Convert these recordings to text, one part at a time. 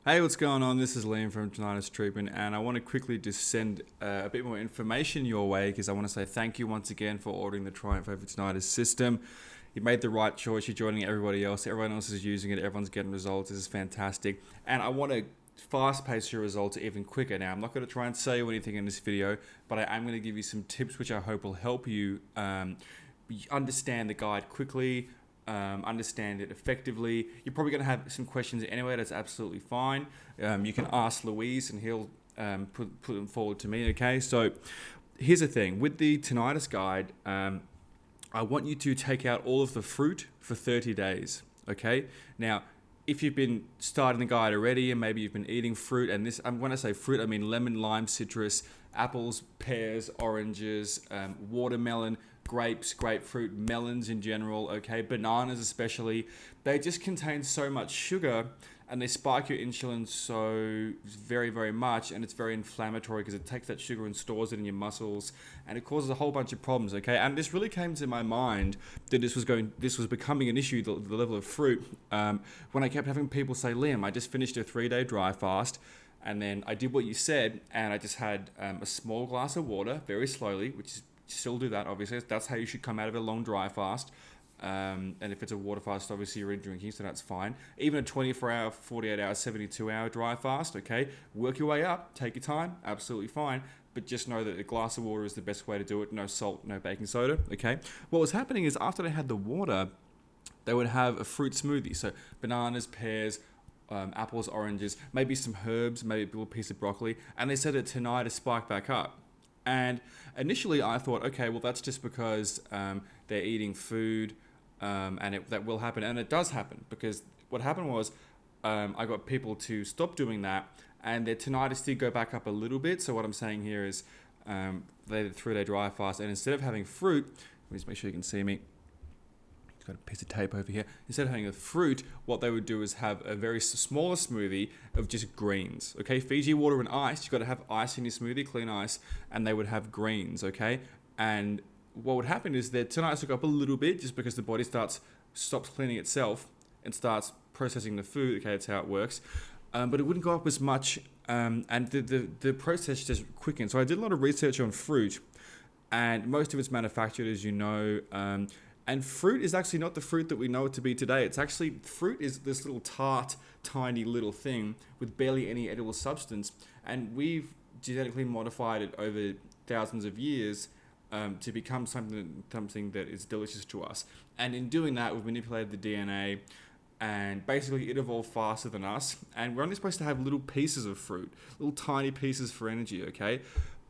Hey, what's going on? This is Liam from Tinnitus Treatment, and I want to quickly just send a bit more information your way because I want to say thank you once again for ordering the Triumph over Tinnitus system. You made the right choice. You're joining everybody else. Everyone else is using it. Everyone's getting results. This is fantastic. And I want to fast pace your results even quicker. Now, I'm not going to try and sell you anything in this video, but I am going to give you some tips which I hope will help you understand the guide quickly, understand it effectively. You're probably going to have some questions anyway. That's absolutely fine. You can ask Louise and he'll put them forward to me. Okay, so here's the thing with the tinnitus guide. I want you to take out all of the fruit for 30 days. Okay, now if you've been starting the guide already and maybe you've been eating fruit, and this, when I say fruit, I mean lemon, lime, citrus, apples, pears, oranges, watermelon, grapes, grapefruit, melons in general, okay, bananas especially, they just contain so much sugar and they spike your insulin so very, very much, and it's very inflammatory because it takes that sugar and stores it in your muscles, and it causes a whole bunch of problems, okay? And this really came to my mind that this was becoming an issue, the level of fruit, when I kept having people say, Liam, I just finished a 3-day dry fast, and then I did what you said, and I just had a small glass of water very slowly, which is still do that, obviously. That's how you should come out of a long dry fast. And if it's a water fast, obviously you're in drinking, so that's fine. Even a 24-hour, 48-hour, 72-hour dry fast, okay? Work your way up, take your time, absolutely fine. But just know that a glass of water is the best way to do it. No salt, no baking soda, okay? What was happening is after they had the water, they would have a fruit smoothie. So bananas, pears, apples, oranges, maybe some herbs, maybe a little piece of broccoli. And they said that tinnitus spiked back up. And initially I thought, okay, well, that's just because they're eating food and that will happen. And it does happen because what happened was I got people to stop doing that and their tinnitus did go back up a little bit. So what I'm saying here is they did a 3-day dry fast, and instead of having fruit, let me just make sure you can see me. Got a piece of tape over here. Instead of having a fruit, what they would do is have a very smaller smoothie of just greens. Okay, Fiji water and ice. You've got to have ice in your smoothie, clean ice, and they would have greens. Okay, and what would happen is their tinnitus would go up a little bit just because the body stops cleaning itself and starts processing the food. Okay, that's how it works. But it wouldn't go up as much, and the process just quickened. So I did a lot of research on fruit, and most of it's manufactured, as you know. And fruit is actually not the fruit that we know it to be today. It's actually, fruit is this little tart, tiny little thing with barely any edible substance. And we've genetically modified it over thousands of years to become something that is delicious to us. And in doing that, we've manipulated the DNA, and basically it evolved faster than us. And we're only supposed to have little pieces of fruit, little tiny pieces for energy, okay?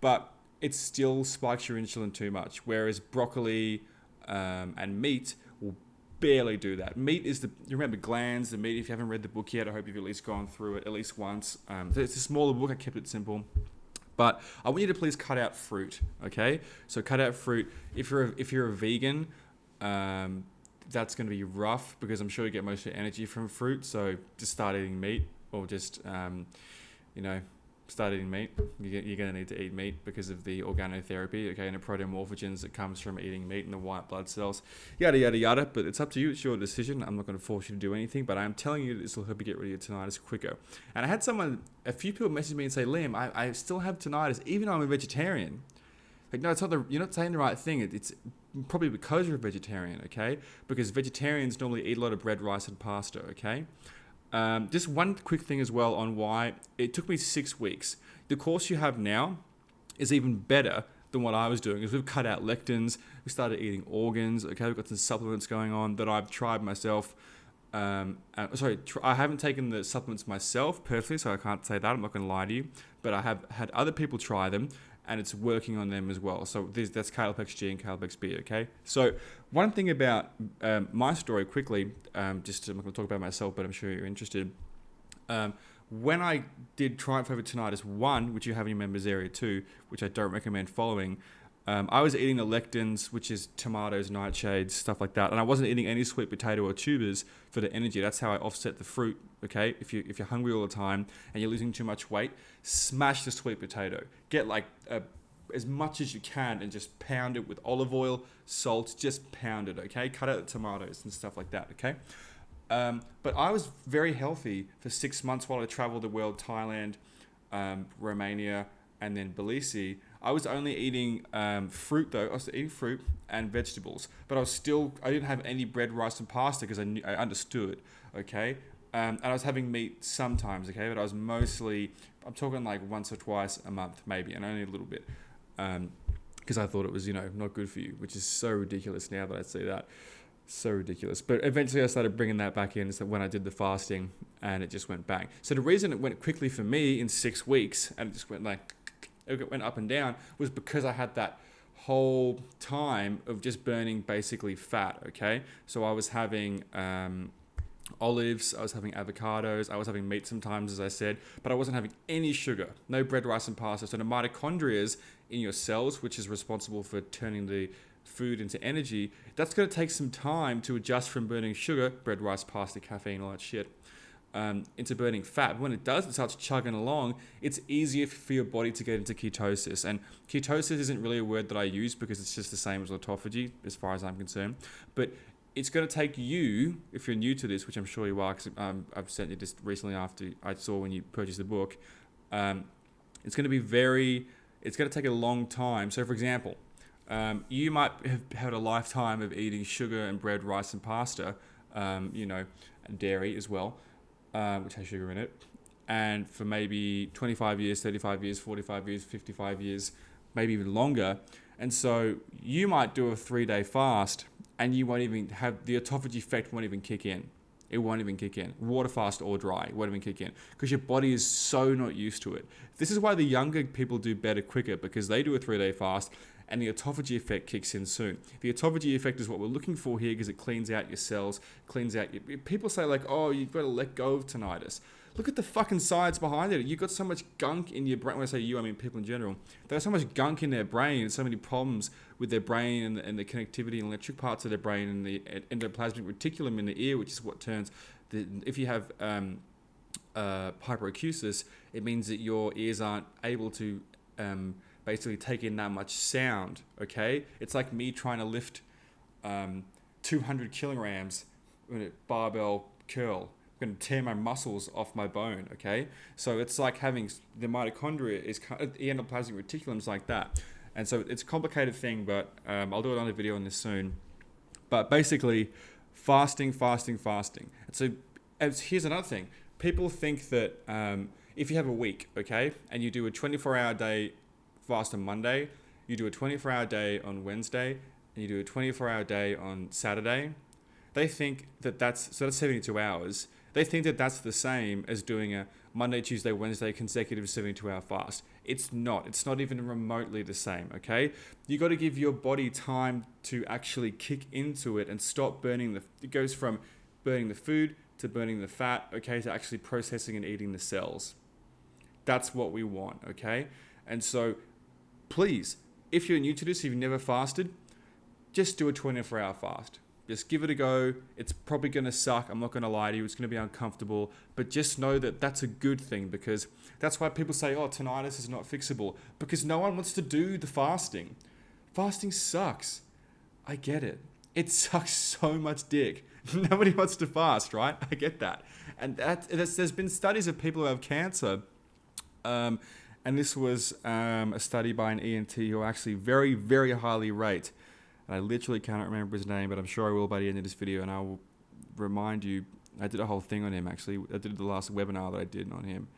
But it still spikes your insulin too much, whereas broccoli, and meat will barely do that. Meat is you remember glands, the meat. If you haven't read the book yet, I hope you've at least gone through it at least once. It's a smaller book, I kept it simple. But I want you to please cut out fruit, okay? So cut out fruit. If you're a vegan, that's going to be rough because I'm sure you get most of your energy from fruit. So just start eating meat, or just, start eating meat. You're going to need to eat meat because of the organotherapy, okay, and the proteomorphogens that comes from eating meat and the white blood cells, yada, yada, yada. But it's up to you. It's your decision. I'm not going to force you to do anything, but I'm telling you this will help you get rid of your tinnitus quicker. And I had a few people message me and say, Liam, I still have tinnitus even though I'm a vegetarian. Like, no, it's not you're not saying the right thing. It's probably because you're a vegetarian, okay? Because vegetarians normally eat a lot of bread, rice, and pasta, okay? Just one quick thing as well on why it took me 6 weeks. The course you have now is even better than what I was doing, because we've cut out lectins, we started eating organs, okay, we've got some supplements going on that I've tried myself. I haven't taken the supplements myself personally, so I can't say that, I'm not going to lie to you, but I have had other people try them, and it's working on them as well. So that's Caliplex G and Caliplex B, okay? So one thing about my story quickly, I'm not going to talk about myself, but I'm sure you're interested. When I did Triumph over Tinnitus 1, which you have in your members area 2, which I don't recommend following, I was eating the lectins, which is tomatoes, nightshades, stuff like that. And I wasn't eating any sweet potato or tubers for the energy. That's how I offset the fruit, okay? If you're hungry all the time and you're losing too much weight, smash the sweet potato. Get as much as you can and just pound it with olive oil, salt, just pound it, okay? Cut out the tomatoes and stuff like that, okay? But I was very healthy for 6 months while I traveled the world, Thailand, Romania, and then Belize. I was only eating fruit though. I was eating fruit and vegetables, but I didn't have any bread, rice, and pasta because I understood, okay? And I was having meat sometimes, okay? But I was mostly, I'm talking like once or twice a month maybe, and only a little bit. Because I thought it was, not good for you, which is so ridiculous now that I see that. So ridiculous. But eventually I started bringing that back in when I did the fasting, and it just went bang. So the reason it went quickly for me in 6 weeks, and it just went it went up and down, was because I had that whole time of just burning basically fat, okay? So I was having olives, I was having avocados, I was having meat sometimes, as I said, but I wasn't having any sugar, no bread, rice, and pasta. So the mitochondria in your cells, which is responsible for turning the food into energy, that's going to take some time to adjust from burning sugar, bread, rice, pasta, caffeine, all that shit, into burning fat. When it does, it starts chugging along, it's easier for your body to get into ketosis. And ketosis isn't really a word that I use because it's just the same as autophagy as far as I'm concerned. But it's going to take you, if you're new to this, which I'm sure you are, because I've sent you this recently after I saw when you purchased the book, it's going to take a long time. So for example, you might have had a lifetime of eating sugar and bread, rice, and pasta, and dairy as well, which has sugar in it. And for maybe 25 years, 35 years, 45 years, 55 years, maybe even longer. And so you might do a 3-day fast and you won't even have the autophagy effect, won't even kick in. It won't even kick in. Water fast or dry, it won't even kick in because your body is so not used to it. This is why the younger people do better quicker, because they do a 3-day fast and the autophagy effect kicks in soon. The autophagy effect is what we're looking for here because it cleans out your cells, cleans out your... People say like, oh, you've got to let go of tinnitus. Look at the fucking science behind it. You've got so much gunk in your brain. When I say you, I mean people in general. They have so much gunk in their brain and so many problems with their brain and the connectivity and electric parts of their brain and the endoplasmic reticulum in the ear, which is what turns... If you have hyperacusis, it means that your ears aren't able to... basically take in that much sound, okay? It's like me trying to lift 200 kilograms with a barbell curl. I'm going to tear my muscles off my bone, okay? So it's like having the mitochondria the endoplasmic reticulum is like that. And so it's a complicated thing, but I'll do another video on this soon. But basically, fasting. And so here's another thing. People think that if you have a week, okay, and you do a 24-hour day fast on Monday, you do a 24-hour day on Wednesday, and you do a 24-hour day on Saturday, they think that that's 72 hours. They think that that's the same as doing a Monday, Tuesday, Wednesday consecutive 72-hour fast. It's not. It's not even remotely the same, okay? You got to give your body time to actually kick into it and stop burning it goes from burning the food to burning the fat, okay, to actually processing and eating the cells. That's what we want, okay? And so please, if you're new to this, if you've never fasted, just do a 24-hour fast. Just give it a go. It's probably going to suck. I'm not going to lie to you. It's going to be uncomfortable. But just know that that's a good thing, because that's why people say, oh, tinnitus is not fixable. Because no one wants to do the fasting. Fasting sucks. I get it. It sucks so much dick. Nobody wants to fast, right? I get that. And there's been studies of people who have cancer. And this was a study by an ENT who actually very, very highly rate. And I literally cannot remember his name, but I'm sure I will by the end of this video, and I will remind you. I did a whole thing on him, actually. I did the last webinar that I did on him.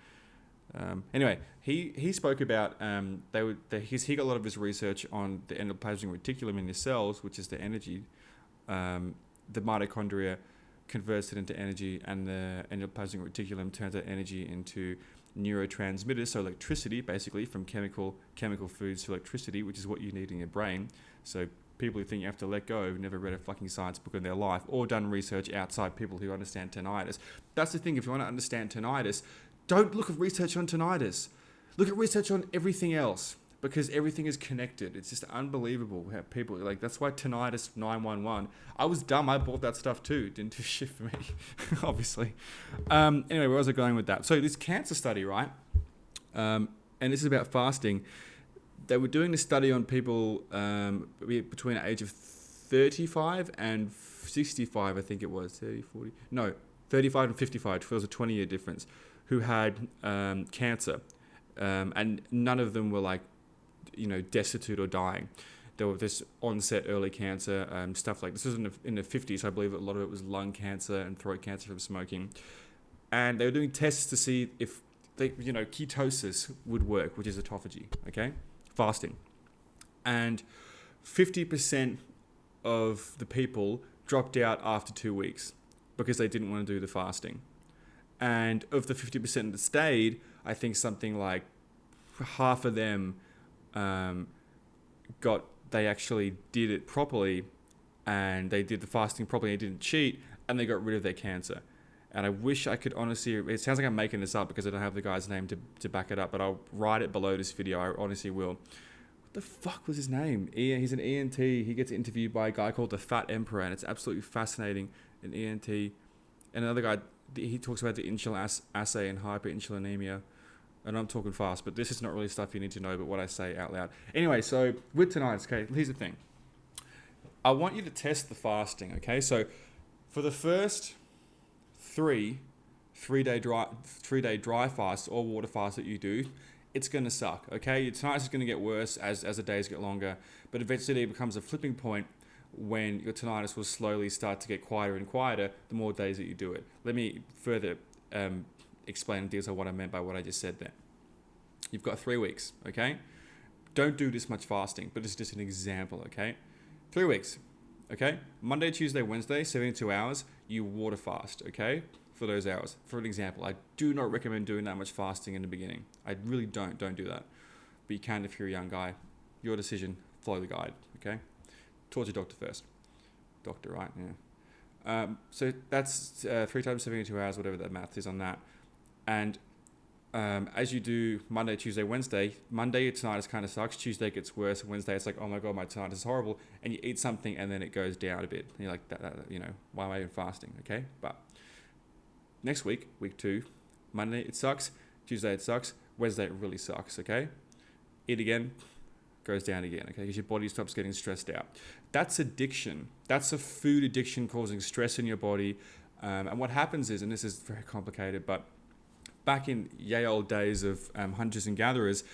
Anyway, he spoke about, he got a lot of his research on the endoplasmic reticulum in your cells, which is the energy. The mitochondria converts it into energy, and the endoplasmic reticulum turns that energy into neurotransmitters, so electricity, basically, from chemical foods to electricity, which is what you need in your brain. So people who think you have to let go have never read a fucking science book in their life or done research outside people who understand tinnitus. That's the thing. If you want to understand tinnitus, don't look at research on tinnitus. Look at research on everything else, because everything is connected. It's just unbelievable how people, like, that's why tinnitus 911. I was dumb. I bought that stuff too. It didn't do shit for me, obviously. Anyway, where was I going with that? So this cancer study, right? And this is about fasting. They were doing this study on people between the age of 35 and 65, I think it was, 30, 40. No, 35 and 55, there was a 20-year difference, who had cancer. And none of them were like, destitute or dying. There were this onset early cancer, stuff like this was in the 50s. I believe a lot of it was lung cancer and throat cancer from smoking. And they were doing tests to see if ketosis would work, which is autophagy, okay? Fasting. And 50% of the people dropped out after 2 weeks because they didn't want to do the fasting. And of the 50% that stayed, I think something like half of them they actually did it properly, and they did the fasting properly, they didn't cheat, and they got rid of their cancer. And I wish I could honestly, it sounds like I'm making this up because I don't have the guy's name to back it up, but I'll write it below this video, I honestly will. What the fuck was his name? Ian, he's an ENT, he gets interviewed by a guy called the Fat Emperor, and it's absolutely fascinating, an ENT. And another guy, he talks about the insulin assay and hyperinsulinemia. And I'm talking fast, but this is not really stuff you need to know, but what I say out loud. Anyway, so with tinnitus, okay, here's the thing. I want you to test the fasting, okay? So for the first three-day dry fast or water fast that you do, it's going to suck, okay? Your tinnitus is going to get worse as the days get longer, but eventually it becomes a flipping point when your tinnitus will slowly start to get quieter and quieter the more days that you do it. Let me further explain and detail what I meant by what I just said there. You've got 3 weeks, okay? Don't do this much fasting, but it's just an example, okay? 3 weeks, okay? Monday, Tuesday, Wednesday, 72 hours, you water fast, okay? For those hours. For an example, I do not recommend doing that much fasting in the beginning. I really don't do that. But you can if you're a young guy. Your decision, follow the guide, okay? Talk to your doctor first. Doctor, right? Yeah. So that's 3 times 72 hours, whatever that math is on that. And as you do Monday, Tuesday, Wednesday, Monday your tinnitus kind of sucks, Tuesday gets worse, Wednesday it's like, oh my God, my tinnitus is horrible, and you eat something and then it goes down a bit. And you're like, why am I even fasting, okay? But next week, week 2, Monday it sucks, Tuesday it sucks, Wednesday it really sucks, okay? Eat again, goes down again, okay? Because your body stops getting stressed out. That's addiction. That's a food addiction causing stress in your body. And what happens is, and this is very complicated, but back in ye old days of hunters and gatherers,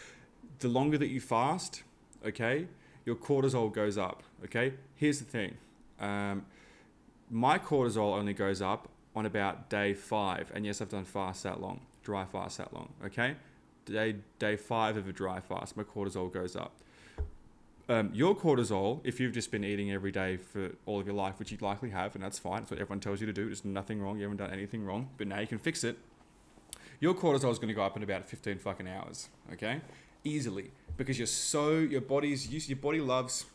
the longer that you fast, okay, your cortisol goes up, okay? Here's the thing. My cortisol only goes up on about day 5. And yes, I've done fast that long, dry fast that long, okay? Day 5 of a dry fast, my cortisol goes up. Your cortisol, if you've just been eating every day for all of your life, which you likely have, and that's fine, that's what everyone tells you to do, there's nothing wrong, you haven't done anything wrong, but now you can fix it. Your cortisol is going to go up in about 15 fucking hours, okay? Easily, because your body loves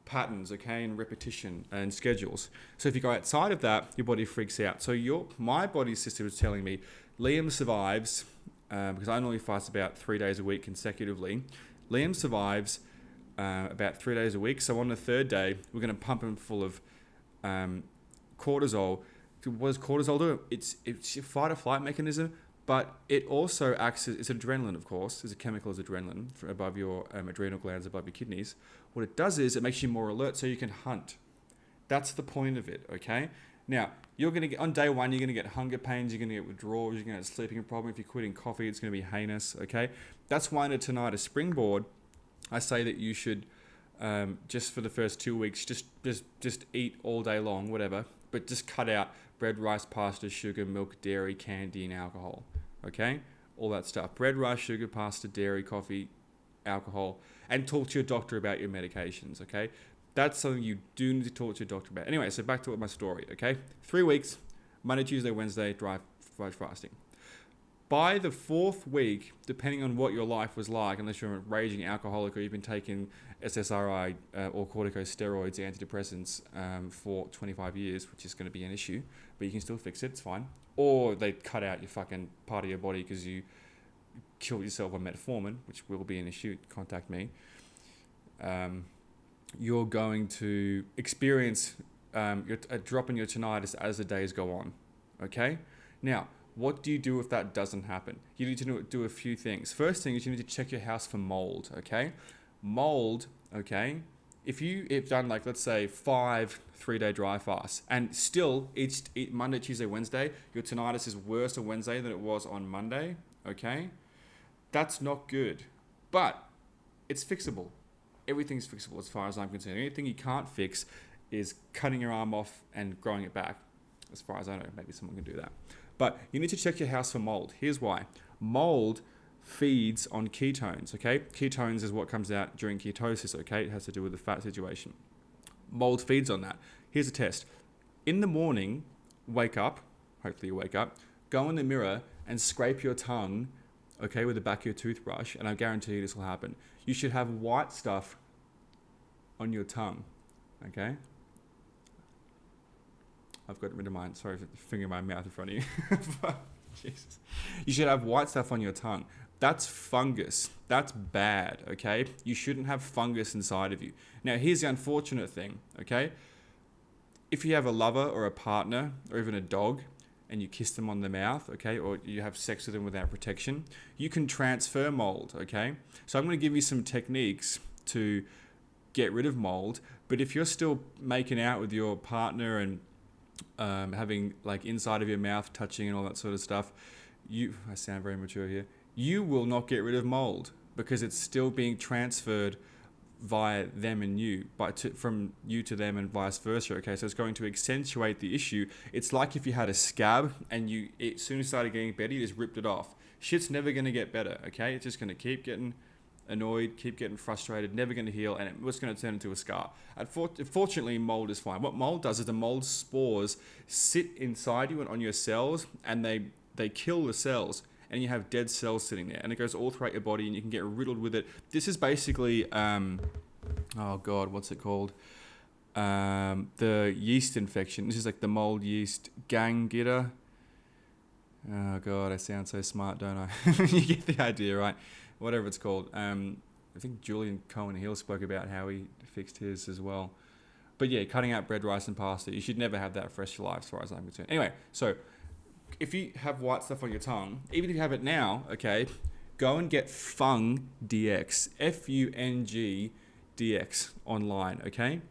patterns, okay, and repetition and schedules. So if you go outside of that, your body freaks out. So my body system is telling me, Liam survives, because I normally fast about 3 days a week consecutively. Liam survives about 3 days a week. So on the 3rd day, we're going to pump him full of cortisol. What does cortisol do? It's a fight or flight mechanism, but it also acts as, it's adrenaline, of course. It's a chemical as adrenaline above your adrenal glands, above your kidneys. What it does is it makes you more alert so you can hunt. That's the point of it, okay? Now, you're going to get, on day 1, you're going to get hunger pains, you're going to get withdrawals, you're going to get a sleeping problem. If you're quitting coffee, it's going to be heinous, okay? That's why in a tinnitus springboard, I say that you should, just for the first 2 weeks, just eat all day long, whatever, but just cut out bread, rice, pasta, sugar, milk, dairy, candy, and alcohol, okay? All that stuff. Bread, rice, sugar, pasta, dairy, coffee, alcohol, and talk to your doctor about your medications, okay? That's something you do need to talk to your doctor about. Anyway, so back to my story, okay? 3 weeks, Monday, Tuesday, Wednesday, dry fasting. By the 4th week, depending on what your life was like, unless you're a raging alcoholic or you've been taking SSRI or corticosteroids, antidepressants for 25 years, which is going to be an issue, but you can still fix it, it's fine. Or they cut out your fucking part of your body because you killed yourself on metformin, which will be an issue, contact me. You're going to experience a drop in your tinnitus as the days go on, okay? Now, what do you do if that doesn't happen? You need to do a few things. First thing is you need to check your house for mold, okay? Mold, okay, if you've done like, let's say 5 3-day dry fasts, and still Monday, Tuesday, Wednesday, your tinnitus is worse on Wednesday than it was on Monday, okay? That's not good, but it's fixable. Everything's fixable as far as I'm concerned. Anything you can't fix is cutting your arm off and growing it back. As far as I know, maybe someone can do that. But you need to check your house for mold. Here's why. Mold feeds on ketones, okay? Ketones is what comes out during ketosis, okay? It has to do with the fat situation. Mold feeds on that. Here's a test. In the morning, wake up, hopefully you wake up, go in the mirror and scrape your tongue, okay, with the back of your toothbrush, and I guarantee you this will happen. You should have white stuff on your tongue, okay? I've got rid of mine. Sorry for fingering my mouth in front of you. Jesus. You should have white stuff on your tongue. That's fungus. That's bad, okay? You shouldn't have fungus inside of you. Now, here's the unfortunate thing, okay? If you have a lover or a partner or even a dog and you kiss them on the mouth, okay, or you have sex with them without protection, you can transfer mold, okay? So I'm going to give you some techniques to get rid of mold, but if you're still making out with your partner and having like inside of your mouth touching and all that sort of stuff, I sound very mature here, you will not get rid of mold because it's still being transferred via them and you, from you to them and vice versa, okay? So it's going to accentuate the issue. It's like if you had a scab and as soon as it started getting better, you just ripped it off. Shit's never going to get better, okay? It's just going to keep getting annoyed, keep getting frustrated, never going to heal, and it's going to turn into a scar. Fortunately, mold is fine. What mold does is the mold spores sit inside you and on your cells, and they kill the cells, and you have dead cells sitting there, and it goes all throughout your body, and you can get riddled with it. This is basically, oh God, what's it called? The yeast infection. This is like the mold yeast Gangita. Oh God, I sound so smart, don't I? You get the idea, right? Whatever it's called. I think Julian Cohen-Hill spoke about how he fixed his as well. But yeah, cutting out bread, rice, and pasta. You should never have that for the rest of your life, as far as I'm concerned. Anyway, so if you have white stuff on your tongue, even if you have it now, okay, go and get Fung DX, Fung DX online, okay?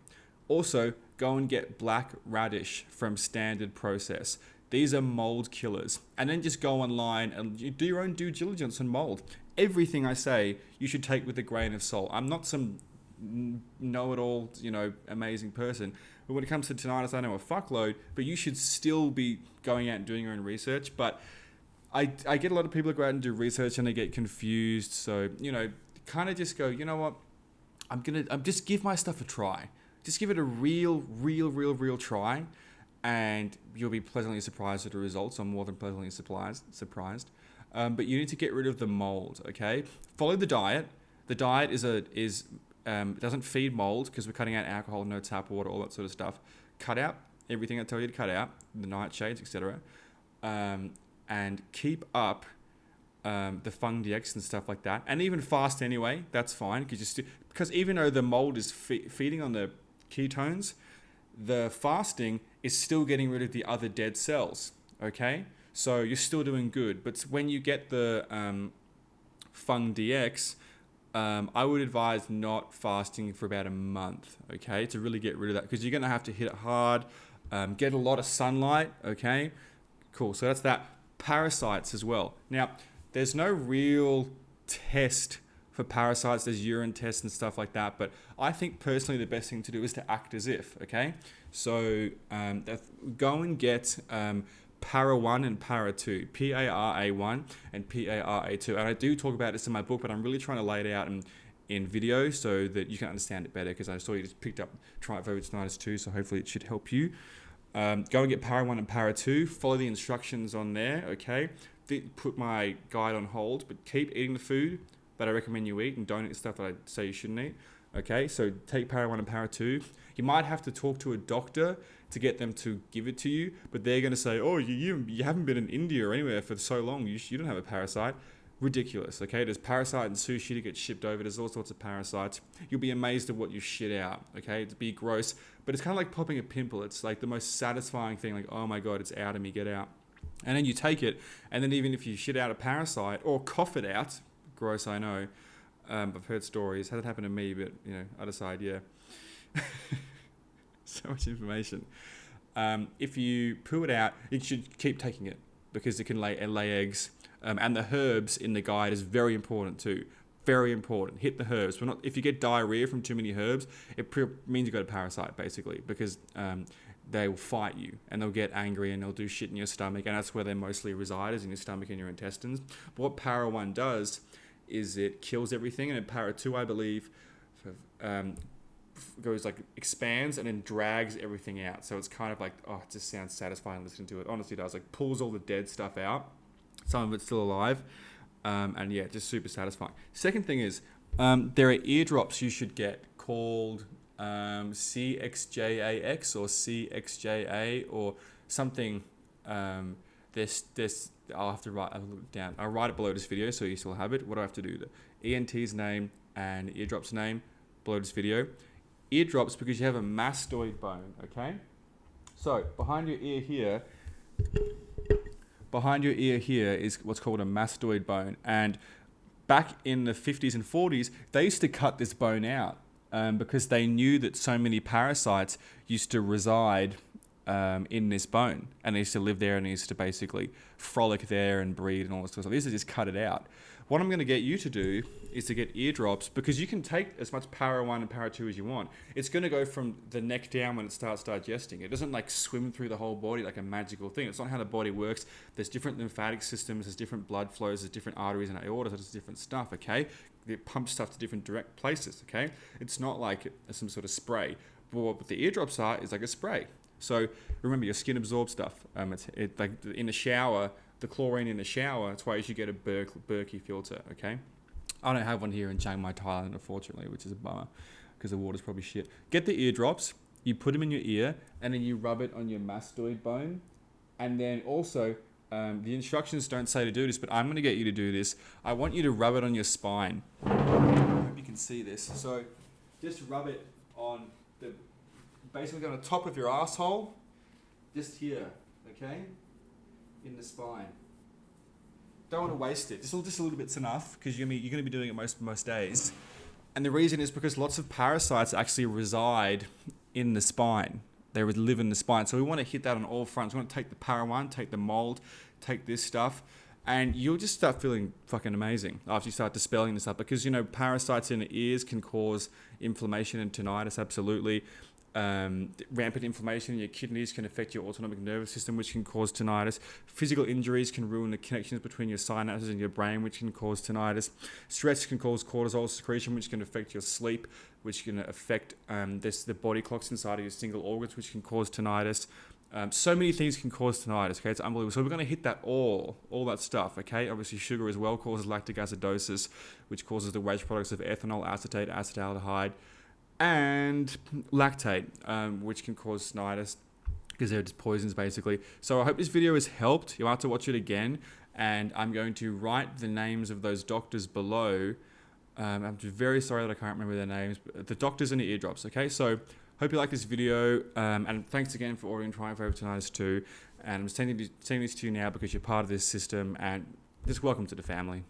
Also, go and get black radish from Standard Process. These are mold killers. And then just go online and you do your own due diligence on mold. Everything I say, you should take with a grain of salt. I'm not some know-it-all, amazing person. But when it comes to tinnitus, I know a fuckload, but you should still be going out and doing your own research. But I get a lot of people who go out and do research and they get confused. So, kind of just go, you know what? I'm just give my stuff a try. Just give it a real try. And you'll be pleasantly surprised at the results. I'm more than pleasantly surprised. But you need to get rid of the mold, okay? Follow the diet. The diet doesn't feed mold because we're cutting out alcohol, no tap water, all that sort of stuff. Cut out everything I tell you to cut out, the nightshades, etc. And keep up the Fung DX and stuff like that. And even fast anyway, that's fine. Because even though the mold is feeding on the ketones, the fasting is still getting rid of the other dead cells, okay? So you're still doing good. But when you get the Fung DX, I would advise not fasting for about a month, okay, to really get rid of that, because you're going to have to hit it hard, get a lot of sunlight, okay? Cool, so that's that. Parasites as well. Now, there's no real test for parasites. There's urine tests and stuff like that, but I think personally the best thing to do is to act as if, okay? So go and get Para 1 and Para 2, PARA1 and PARA2. And I do talk about this in my book, but I'm really trying to lay it out in video so that you can understand it better, because I saw you just picked up Try It for Tinnitus 2, so hopefully it should help you. Go and get Para 1 and Para 2. Follow the instructions on there, okay? Put my guide on hold, but keep eating the food that I recommend you eat and don't eat stuff that I say you shouldn't eat. Okay, so take Para 1 and Para 2. You might have to talk to a doctor to get them to give it to you, but they're going to say, oh, you haven't been in India or anywhere for so long, you don't have a parasite. Ridiculous, okay? There's parasite in sushi that gets shipped over. There's all sorts of parasites. You'll be amazed at what you shit out, okay? It'd be gross, but it's kind of like popping a pimple. It's like the most satisfying thing, like, oh my God, it's out of me, get out. And then you take it, and then even if you shit out a parasite or cough it out, gross, I know. I've heard stories. Hasn't happened to me, but other side, yeah. So much information. If you poo it out, you should keep taking it because it can lay eggs. And the herbs in the guide is very important too. Very important. Hit the herbs. If you get diarrhea from too many herbs, it means you got a parasite basically, because they will fight you and they'll get angry and they'll do shit in your stomach, and that's where they mostly reside, is in your stomach and your intestines. But what Para 1 does is it kills everything, and in Para 2, I believe, goes like expands and then drags everything out. So it's kind of like, oh, it just sounds satisfying listening to it. Honestly, it does. Like pulls all the dead stuff out. Some of it's still alive. And yeah, just super satisfying. Second thing is, there are eardrops you should get called CXJAX or CXJA or something. This I'll have to write it down. I'll write it below this video so you still have it. What do I have to do? The ENT's name and eardrop's name below this video. Eardrops because you have a mastoid bone, okay? So behind your ear here is what's called a mastoid bone. And back in the 50s and 40s, they used to cut this bone out because they knew that so many parasites used to reside in this bone, and they used to live there, and they used to basically frolic there and breed and all this sort of stuff. They used to just cut it out. What I'm going to get you to do is to get eardrops, because you can take as much Para 1 and Para 2 as you want. It's going to go from the neck down when it starts digesting. It doesn't like swim through the whole body like a magical thing. It's not how the body works. There's different lymphatic systems, there's different blood flows, there's different arteries and aortas, there's different stuff, okay? It pumps stuff to different direct places, okay? It's not like some sort of spray. But what the eardrops are is like a spray. So remember, your skin absorbs stuff. It's like in the shower, the chlorine in the shower, that's why you should get a Berkey filter, okay? I don't have one here in Chiang Mai, Thailand, unfortunately, which is a bummer because the water's probably shit. Get the eardrops, you put them in your ear, and then you rub it on your mastoid bone. And then also, the instructions don't say to do this, but I'm going to get you to do this. I want you to rub it on your spine. I hope you can see this. So just rub it on basically on the top of your asshole, just here, okay? In the spine. Don't want to waste it. Just a little bit's enough, because you're going to be doing it most days. And the reason is because lots of parasites actually reside in the spine. They would live in the spine. So we want to hit that on all fronts. We want to take the Para 1, take the mold, take this stuff, and you'll just start feeling fucking amazing after you start dispelling this up. Because, parasites in the ears can cause inflammation and tinnitus, absolutely. Rampant inflammation in your kidneys can affect your autonomic nervous system, which can cause tinnitus. Physical injuries can ruin the connections between your synapses and your brain, which can cause tinnitus. Stress can cause cortisol secretion, which can affect your sleep, which can affect the body clocks inside of your single organs, which can cause tinnitus. So many things can cause tinnitus, okay? It's unbelievable. So we're going to hit that all that stuff, okay? Obviously, sugar as well causes lactic acidosis, which causes the waste products of ethanol, acetate, acetaldehyde, and lactate, which can cause tinnitus because they're just poisons basically. So I hope this video has helped. You'll have to watch it again, and I'm going to write the names of those doctors below. I'm very sorry that I can't remember their names, but the doctors and the eardrops, okay? So hope you like this video, and thanks again for ordering Triumph over Tinnitus 2, and I'm sending this to you now because you're part of this system, and just welcome to the family.